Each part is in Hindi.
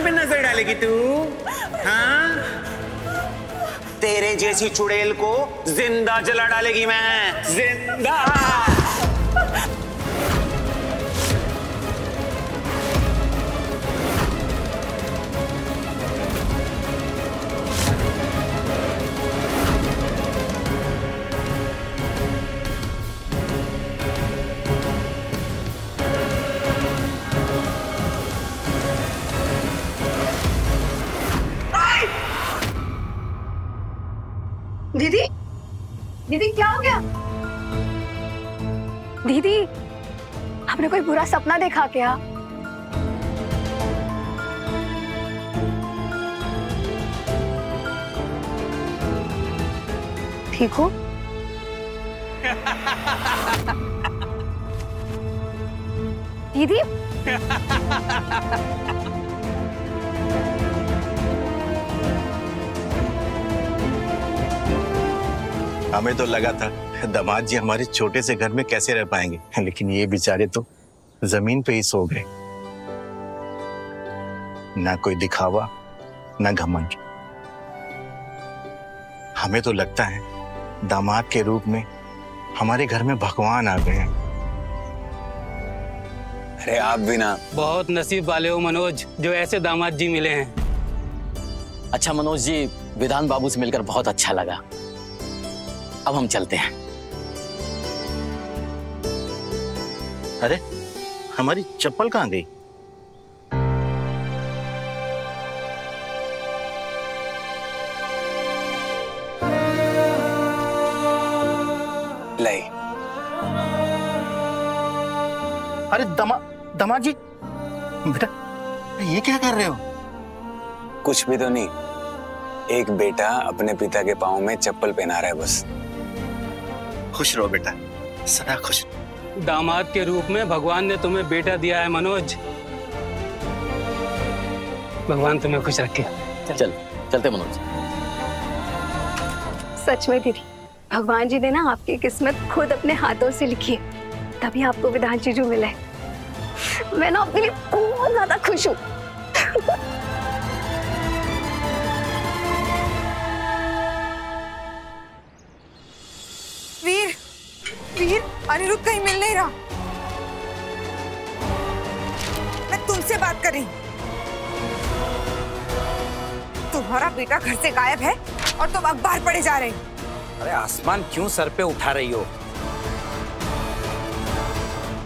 पे नजर डालेगी तू? हाँ, तेरे जैसी चुड़ैल को जिंदा जला डालेगी मैं, जिंदा। दीदी, दीदी क्या हो गया? दीदी, आपने कोई बुरा सपना देखा क्या? ठीक हो? दीदी हमें तो लगा था दामाद जी हमारे छोटे से घर में कैसे रह पाएंगे, लेकिन ये बेचारे तो जमीन पे ही सो गए। ना कोई दिखावा, ना घमंड। हमें तो लगता है दामाद के रूप में हमारे घर में भगवान आ गए हैं। अरे आप भी ना बहुत नसीब वाले हो मनोज, जो ऐसे दामाद जी मिले हैं। अच्छा मनोज जी, विधान बाबू से मिलकर बहुत अच्छा लगा। अब हम चलते हैं। अरे हमारी चप्पल कहाँ गई? लाई। अरे दामाद जी, बेटा ये क्या कर रहे हो? कुछ भी तो नहीं, एक बेटा अपने पिता के पाँव में चप्पल पहना रहा है बस। खुश रहो बेटा, सदा खुश। दामाद के रूप में भगवान ने तुम्हें बेटा दिया है मनोज। भगवान तुम्हें खुश रखे। चलते मनोज। सच में दीदी, भगवान जी ने ना आपकी किस्मत खुद अपने हाथों से लिखी है, तभी आपको विधान जीजू मिला है। मैं ना आपके लिए बहुत ज्यादा खुश हूँ। वीर, अनिरुद्ध कहीं मिल नहीं रहा। मैं तुमसे बात कर रही हूँ। तुम्हारा बेटा घर से गायब है और तुम अखबार पढ़े जा रहे हो। अरे आसमान क्यों सर पे उठा रही हो?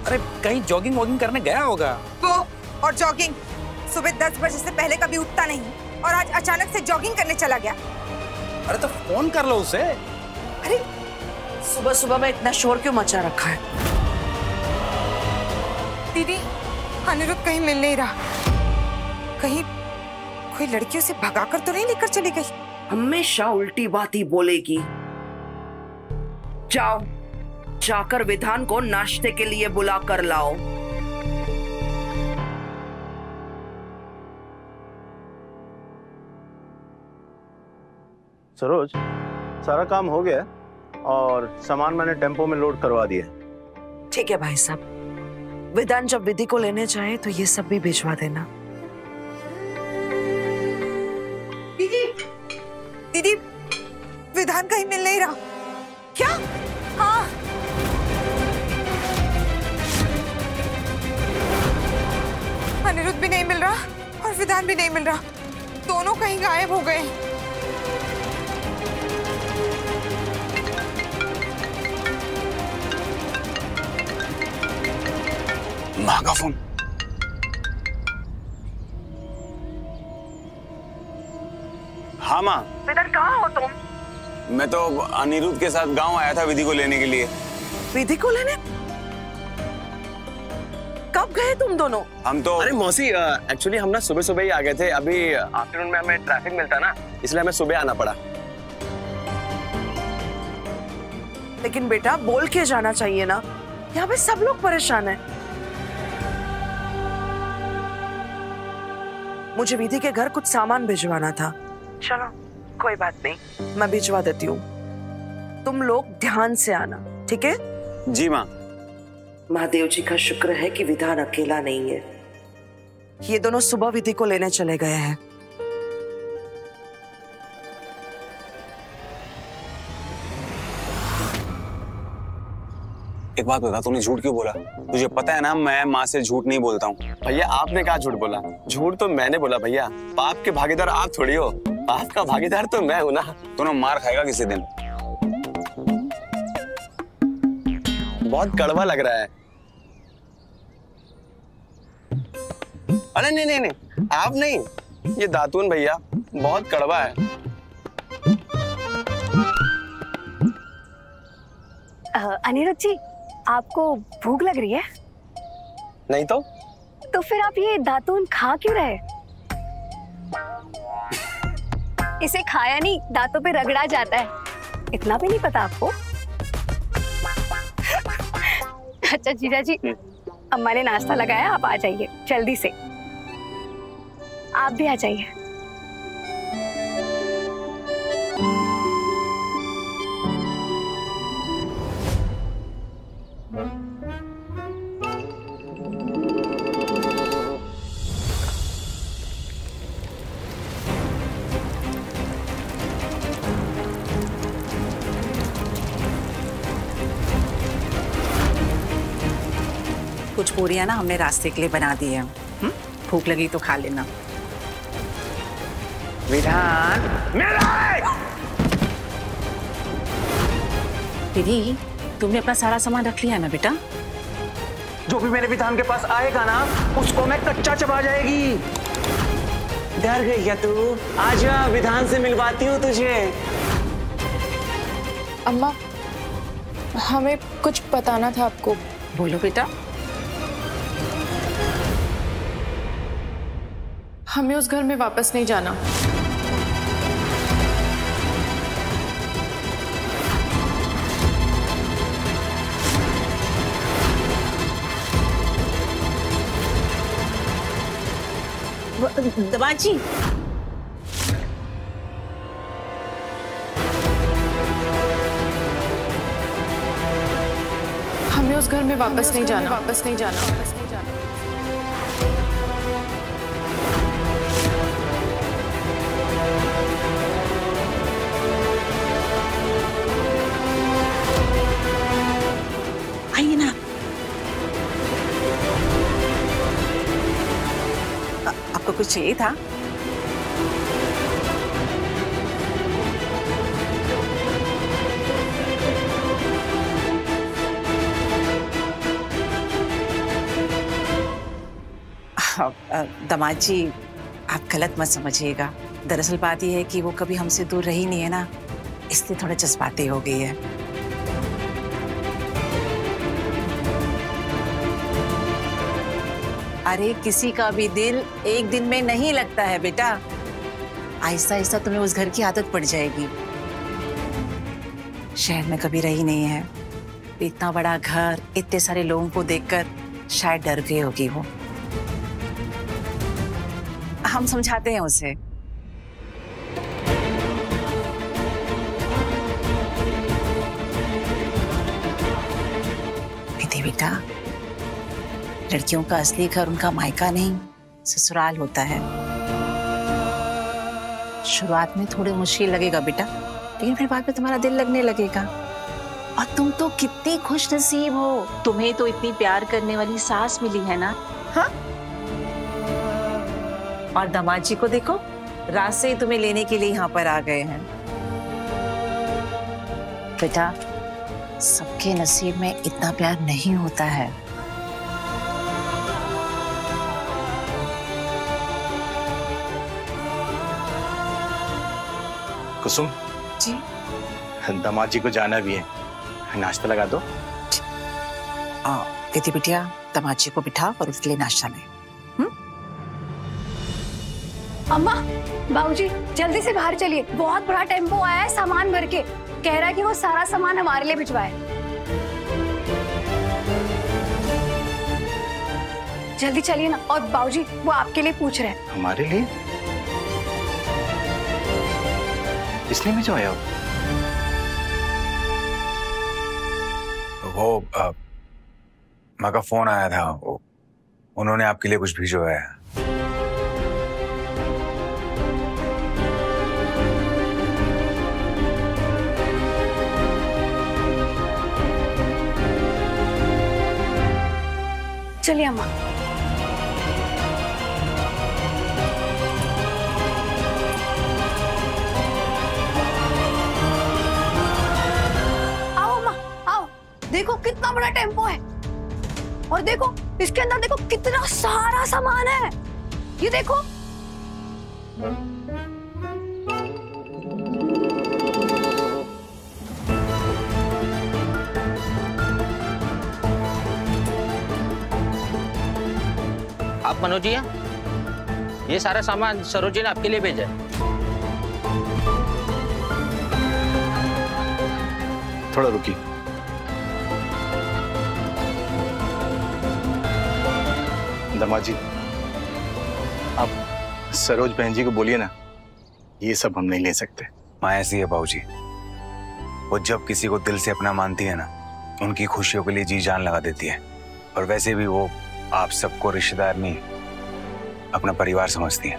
अरे कहीं जॉगिंग वॉगिंग करने गया होगा। वो और जॉगिंग, सुबह 10 बजे से पहले कभी उठता नहीं और आज अचानक से जॉगिंग करने चला गया। अरे तो फोन कर लो उसे। अरे सुबह सुबह में इतना शोर क्यों मचा रखा है? दीदी, अनिरुद्ध कहीं मिल नहीं रहा। कहीं कोई लड़कियों से भगाकर तो नहीं लेकर चली गई? हमेशा उल्टी बात ही बोलेगी। जाओ, जाकर विधान को नाश्ते के लिए बुला कर लाओ। सरोज, सारा काम हो गया और सामान मैंने टेम्पो में लोड करवा दिया। ठीक है भाई साहब, विधान जब विधि को लेने जाए तो ये सब भी भिजवा देना। दीदी, विधान कहीं मिल नहीं रहा। क्या? हाँ, अनिरुद्ध भी नहीं मिल रहा और विधान भी नहीं मिल रहा। दोनों कहीं गायब हो गए। माँ का फोन। हाँ माँ। विधान कहाँ हो तुम? मैं तो अनिरुद्ध के साथ गांव आया था विधि को लेने के लिए। विधि को लेने? कब गए तुम दोनों? हम तो अरे मौसी, एक्चुअली हम ना सुबह सुबह ही आ गए थे। अभी आफ्टरनून में हमें ट्रैफिक मिलता ना, इसलिए हमें सुबह आना पड़ा। लेकिन बेटा बोल के जाना चाहिए ना, यहाँ पे सब लोग परेशान हैं। मुझे विधि के घर कुछ सामान भिजवाना था। चलो कोई बात नहीं, मैं भिजवा देती हूँ। तुम लोग ध्यान से आना, ठीक है? जी माँ। महादेव जी का शुक्र है कि विधान अकेला नहीं है, ये दोनों सुबह विधि को लेने चले गए हैं। एक बात बता, तूने झूठ क्यों बोला? तुझे पता है ना मैं माँ से झूठ नहीं बोलता हूँ। भैया आपने कहा झूठ बोला? झूठ तो मैंने बोला भैया। पाप के भागीदार आप थोड़ी हो, पाप का भागीदार तो मैं हूं ना। तूने मार खाएगा किसी दिन। बहुत कड़वा लग रहा है। अरे नहीं नहीं नहीं, आप नहीं, ये दातून भैया बहुत कड़वा है। अनिरुद्ध जी, आपको भूख लग रही है? नहीं तो फिर आप ये दातून खा क्यों रहे? इसे खाया नहीं, दांतों पे रगड़ा जाता है, इतना भी नहीं पता आपको? अच्छा जीजा जी, अम्मा ने नाश्ता लगाया, आप आ जाइए जल्दी से। आप भी आ जाइए। कुछ पूरियां ना हमने रास्ते के लिए बना दी है। भूख लगी तो खा लेना। विधान दीदी, तुमने अपना सारा सामान रख लिया है ना बेटा? जो भी मेरे विधान के पास आएगा ना, उसको मैं कच्चा चबा जाएगी। डर गई क्या तू? आजा, विधान से मिलवाती हूँ तुझे। अम्मा, हमें कुछ बताना था आपको। बोलो बेटा। हमें उस घर में वापस नहीं जाना। दमाजी, हमें उस घर में वापस नहीं जाना। वापस नहीं जाना। आइए ना। आपको कुछ चाहिए था? दामाद जी, आप गलत मत समझिएगा। दरअसल बात यह है कि वो कभी हमसे दूर रही नहीं है ना, इसलिए थोड़ा जज्बाती हो गई है। अरे किसी का भी दिल एक दिन में नहीं लगता है बेटा। आहिस्ता आहिस्ता तुम्हें उस घर की आदत पड़ जाएगी। शहर में कभी रही नहीं है, इतना बड़ा घर, इतने सारे लोगों को देखकर शायद डर गई होगी वो। हम समझाते हैं उसे। विधि बेटा, लड़कियों का असली घर उनका मायका नहीं, ससुराल होता है। शुरुआत में थोड़ी मुश्किल लगेगा बेटा, लेकिन फिर बाद में तुम्हारा दिल लगने लगेगा। और तुम तो कितनी खुश नसीब हो, तुम्हें तो इतनी प्यार करने वाली सास मिली है ना। हाँ, और दामाद जी को देखो, रात से ही तुम्हें लेने के लिए यहाँ पर आ गए हैं। बेटा, सबके नसीब में इतना प्यार नहीं होता है। कुसुम जी, दामाद जी को जाना भी है, नाश्ता लगा दो। विधि बिटिया, दामाद जी को बिठा और उसके लिए नाश्ता ले। अम्मा, बाबूजी जल्दी से बाहर चलिए, बहुत बड़ा टेम्पो आया है सामान भर के, कह रहा है कि वो सारा सामान हमारे लिए भिजवाए। जल्दी चलिए ना। और बाबूजी, वो आपके लिए पूछ रहे हैं। हमारे लिए? इसलिए भिजवाया वो माँ का फोन आया था, उन्होंने आपके लिए कुछ भिजवाया है। चलिए अम्मा। आओ अम्मा, आओ। देखो कितना बड़ा टेम्पो है, और देखो इसके अंदर देखो कितना सारा सामान है। ये देखो। आप मनोज जी हैं? ये सारा सामान सरोज जी ने आपके लिए भेजा है। थोड़ा रुकिए। दामाद जी, आप सरोज बहन जी को बोलिए ना, ये सब हम नहीं ले सकते। माँ ऐसी है बाबूजी, वो जब किसी को दिल से अपना मानती है ना, उनकी खुशियों के लिए जी जान लगा देती है। और वैसे भी वो आप सबको रिश्तेदार नहीं, अपना परिवार समझती है।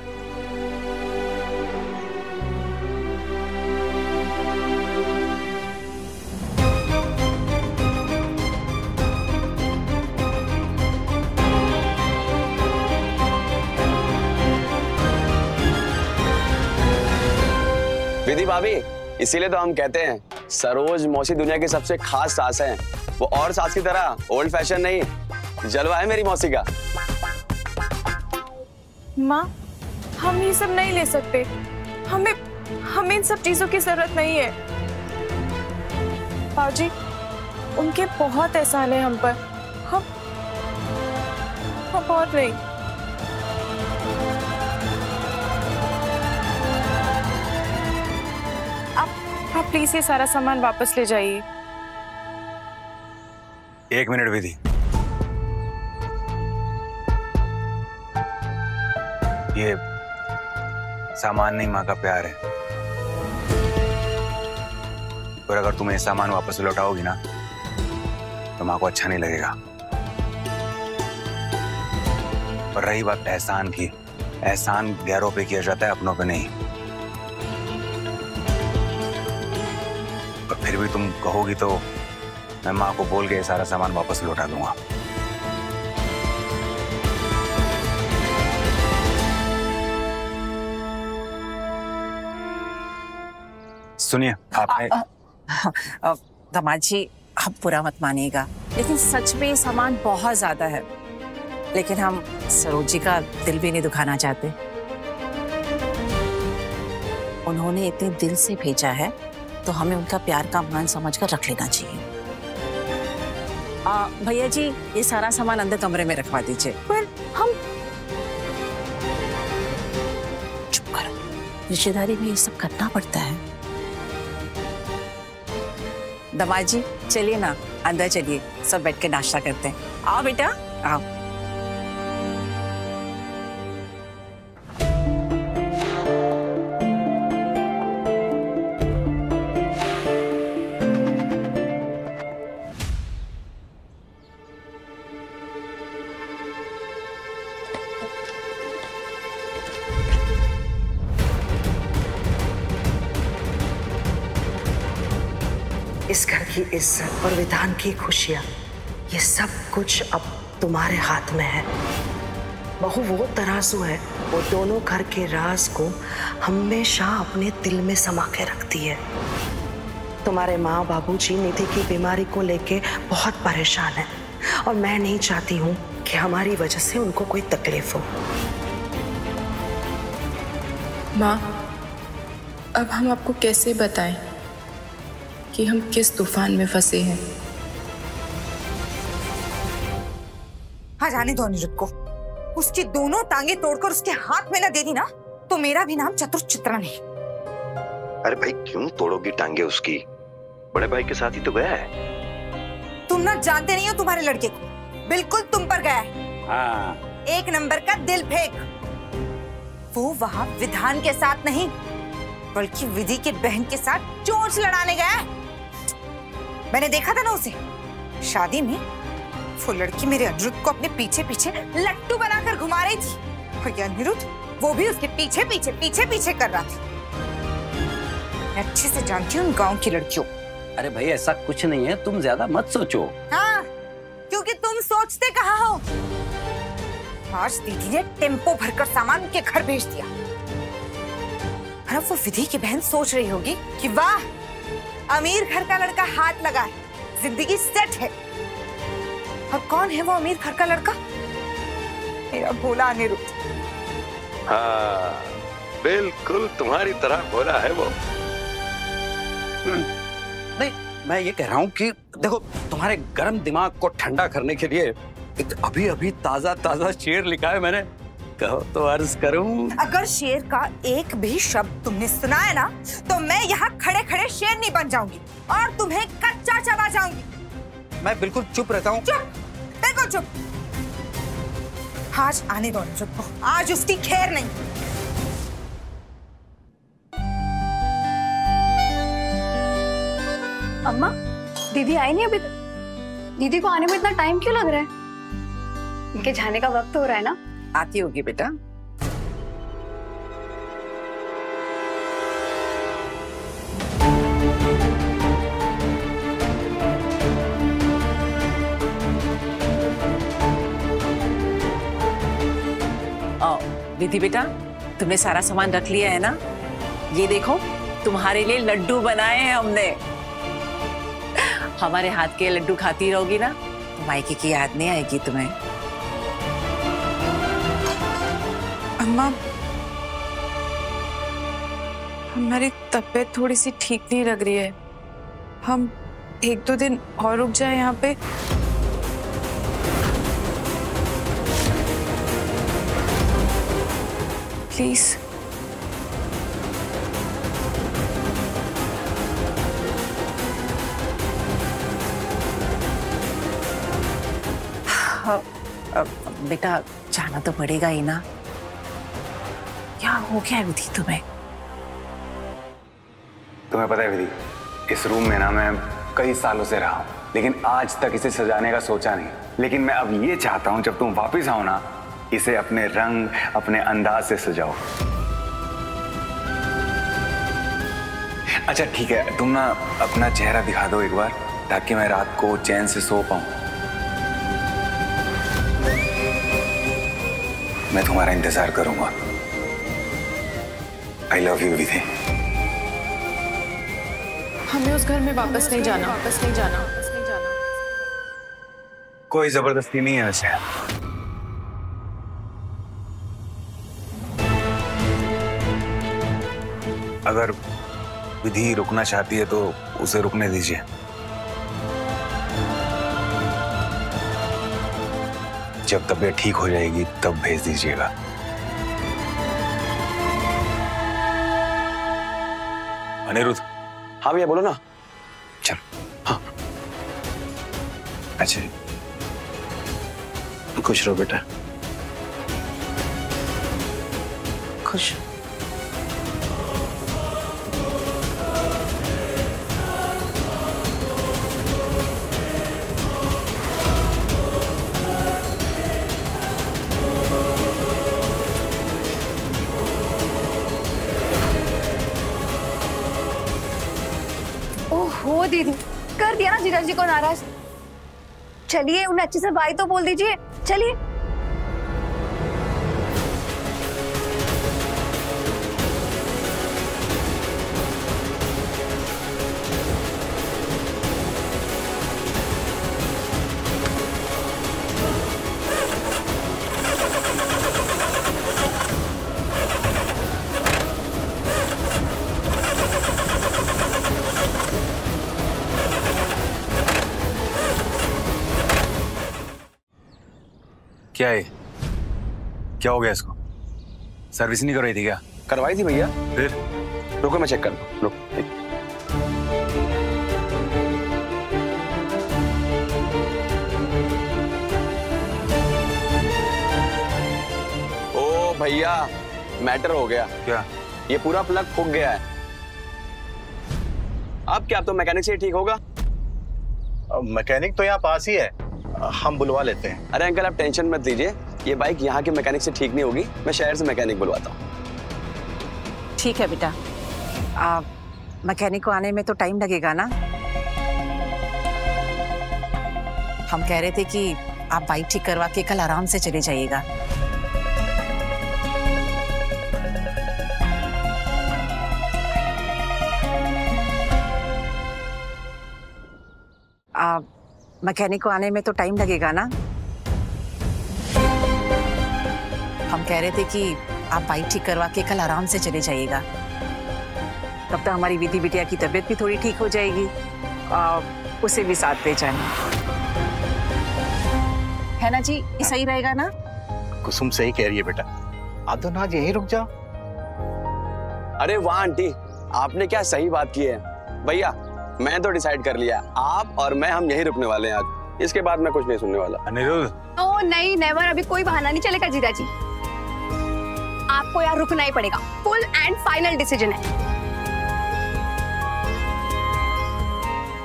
विधि भाभी, इसीलिए तो हम कहते हैं सरोज मौसी दुनिया की सबसे खास सास हैं। वो और सास की तरह ओल्ड फैशन नहीं, जलवा है मेरी मौसी का। माँ, हम ये सब नहीं ले सकते। हमें इन सब चीजों की जरूरत नहीं है। बाबूजी, उनके बहुत एहसान है हम पर। हम और नहीं। आप प्लीज ये सारा सामान वापस ले जाइए। 1 मिनट विधि। ये सामान नहीं, माँ का प्यार है। और अगर तुम ये सामान वापस लौटाओगी ना, तो माँ को अच्छा नहीं लगेगा। और रही बात एहसान की, एहसान गैरों पे किया जाता है, अपनों पे नहीं। और फिर भी तुम कहोगी तो मैं माँ को बोल के ये सारा सामान वापस लौटा दूंगा। सुनिए, आपने दामाद जी, आप बुरा मत मानिएगा, लेकिन सच में ये सामान बहुत ज्यादा है। लेकिन हम सरोज जी का दिल भी नहीं दुखाना चाहते। उन्होंने इतने दिल से भेजा है, तो हमें उनका प्यार का मान समझकर रख लेना चाहिए। भैया जी, ये सारा सामान अंदर कमरे में रखवा दीजिए। पर हम चुप करो, रिश्तेदारी में ये सब करना पड़ता है। दामाद जी, चलिए ना, अंदर चलिए, सब बैठ के नाश्ता करते हैं। आओ बेटा, आओ। इस घर की इज्जत और विधान की खुशियां, ये सब कुछ अब तुम्हारे हाथ में है। बहू वो तराजू है, वो दोनों घर के राज को हमेशा अपने दिल में समा के रखती है। तुम्हारे माँ बाबूजी निधि की बीमारी को लेके बहुत परेशान है, और मैं नहीं चाहती हूँ कि हमारी वजह से उनको कोई तकलीफ हो। माँ, अब हम आपको कैसे बताएं कि हम किस तूफान में फंसे हैं? हाँ, जाने दो अनिरुद्ध को। उसकी दोनों टांगे तोड़कर उसके हाथ में न दे दी ना, तो मेरा भी नाम चतुर चित्रा नहीं। अरे भाई, क्यों तोड़ोगी टांगे उसकी? बड़े भाई के साथ ही तो गया है। तुम ना जानते नहीं हो तुम्हारे लड़के को, बिल्कुल तुम पर गया है। हाँ। 1 नंबर का दिल फेंक। वो वहां विधान के साथ नहीं, बल्कि विधि की बहन के साथ चोंच लड़ाने गया है। मैंने देखा था ना उसे शादी में। वो लड़की मेरे अनिरुद्ध को अपने पीछे पीछे लट्टू बनाकर घुमा रही थी, और ये अनिरुद्ध वो भी उसके पीछे पीछे पीछे पीछे कर रहा था। मैं अच्छे से जानती हूँ उन गांव की लड़कियों। अरे भाई, ऐसा कुछ नहीं है, तुम ज्यादा मत सोचो। हाँ, क्योंकि तुम सोचते कहाँ हो। आज दीदी ने टेम्पो भरकर सामान उनके घर भेज दिया। और अब वो विधि की बहन सोच रही होगी कि वाह, अमीर घर का लड़का हाथ लगा है, जिंदगी सेट है। और कौन है वो अमीर घर का लड़का? मेरा भोला अनिरुद्ध। हाँ, बिल्कुल तुम्हारी तरह भोला है वो। नहीं, मैं ये कह रहा हूँ कि देखो, तुम्हारे गर्म दिमाग को ठंडा करने के लिए एक अभी अभी ताजा ताजा शेर लिखा है मैंने, कहो तो अर्ज करूं। अगर शेर का एक भी शब्द तुमने सुना है ना, तो मैं यहाँ खड़े खड़े शेरनी बन जाऊंगी और तुम्हें कच्चा चबा जाऊंगी। मैं बिल्कुल चुप रहता हूँ। चुप, बिल्कुल चुप। आज आने दो अनिरुद्ध को, आज उसकी खैर नहीं। अम्मा, दीदी आई नहीं अभी तक? दीदी को आने में इतना टाइम क्यों लग रहा है? इनके जाने का वक्त हो रहा है ना? आती होगी बेटा। विधि बेटा, तुमने सारा सामान रख लिया है ना? ये देखो, तुम्हारे लिए लड्डू बनाए हैं हमने। हमारे हाथ के लड्डू खाती रहोगी ना, तो मायके की याद नहीं आएगी तुम्हें। अम्मा, हमारी तबीयत थोड़ी सी ठीक नहीं लग रही है। हम 1-2 दिन और रुक जाए यहाँ पे। प्लीज। बेटा, जाना तो पड़ेगा ही ना। क्या हो गया विधि तुम्हें? तुम्हें पता है विधि, इस रूम में ना मैं कई सालों से रहा हूँ, लेकिन आज तक इसे सजाने का सोचा नहीं। लेकिन मैं अब ये चाहता हूँ, जब तुम वापस आओ ना, इसे अपने रंग, अपने अंदाज से सजाओ। अच्छा ठीक है, तुम ना अपना चेहरा दिखा दो एक बार, ताकि मैं रात को चैन से सो पाऊं। मैं तुम्हारा इंतजार करूंगा। आई लव यू विधि। हमें उस घर में वापस नहीं जाना। कोई जबरदस्ती नहीं है वैसे। अगर विधि रुकना चाहती है तो उसे रुकने दीजिए। जब तबीयत ठीक हो जाएगी तब भेज दीजिएगा। अनिरुद्ध। हाँ भैया, बोलो ना। चल। हाँ। अच्छा, खुश रहो बेटा। खुश। ओहो दीदी, कर दिया ना जीजा जी को नाराज। चलिए, उन्हें अच्छे से बाय तो बोल दीजिए। चलिए। क्या है? क्या हो गया इसको? सर्विस नहीं कर रही थी क्या? करवाई थी भैया। फिर? रुको मैं चेक कर लूं। रुको। ओ भैया, मैटर हो गया। क्या? ये पूरा प्लग फूक गया है। अब क्या, अब तो मैकेनिक से ही ठीक होगा। मैकेनिक तो यहाँ पास ही है, हम बुलवा लेते हैं। अरे अंकल, आप टेंशन मत लीजिए, ये बाइक यहाँ के मैकेनिक से ठीक नहीं होगी, मैं शहर से मैकेनिक बुलवाता हूँ। ठीक है बेटा, मैकेनिक को आने में तो टाइम लगेगा ना। हम कह रहे थे कि आप बाइक ठीक करवा के कल आराम से चले जाइएगा। मैकेनिक को आने में तो टाइम लगेगा ना। हम कह रहे थे कि आप बाइक ठीक करवा के कल आराम से चले जाइएगा, तब तक हमारी विधि बिटिया की तबीयत भी थोड़ी ठीक हो जाएगी, उसे भी साथ ले जाएं। है ना जी, ये सही रहेगा ना? कुसुम सही कह रही है बेटा, आप दोनों आज यहीं रुक जाओ। अरे वाह आंटी, आपने क्या सही बात की है। भैया मैं तो डिसाइड कर लिया, आप और मैं हम यहीं रुकने वाले हैं आज, इसके बाद मैं कुछ नहीं सुनने वाला। अनिरुद्ध। ओह नहीं, नेवर, अभी कोई बहाना नहीं चलेगा जीजा जी, आपको यहाँ रुकना ही पड़ेगा। फुल एंड फाइनल डिसीजन है।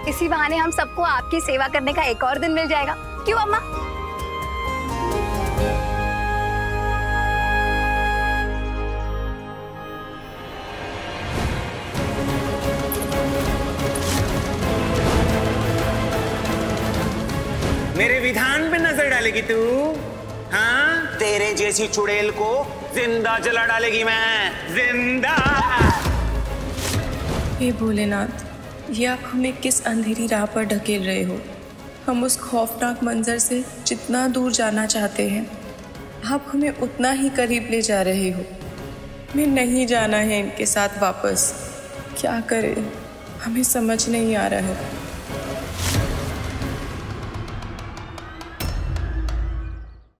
इसी बहाने हम सबको आपकी सेवा करने का एक और दिन मिल जाएगा, क्यों अम्मा? मेरे विधान पे नजर डालेगी तू? हाँ, तेरे जैसी चुड़ैल को जिंदा जला डालेगी मैं, जिंदा। हे भोलेनाथ, ये आप हमें किस अंधेरी राह पर ढकेल रहे हो? हम उस खौफनाक मंजर से जितना दूर जाना चाहते हैं, आप हमें उतना ही करीब ले जा रहे हो। हमें नहीं जाना है इनके साथ वापस, क्या करें हमें समझ नहीं आ रहा है।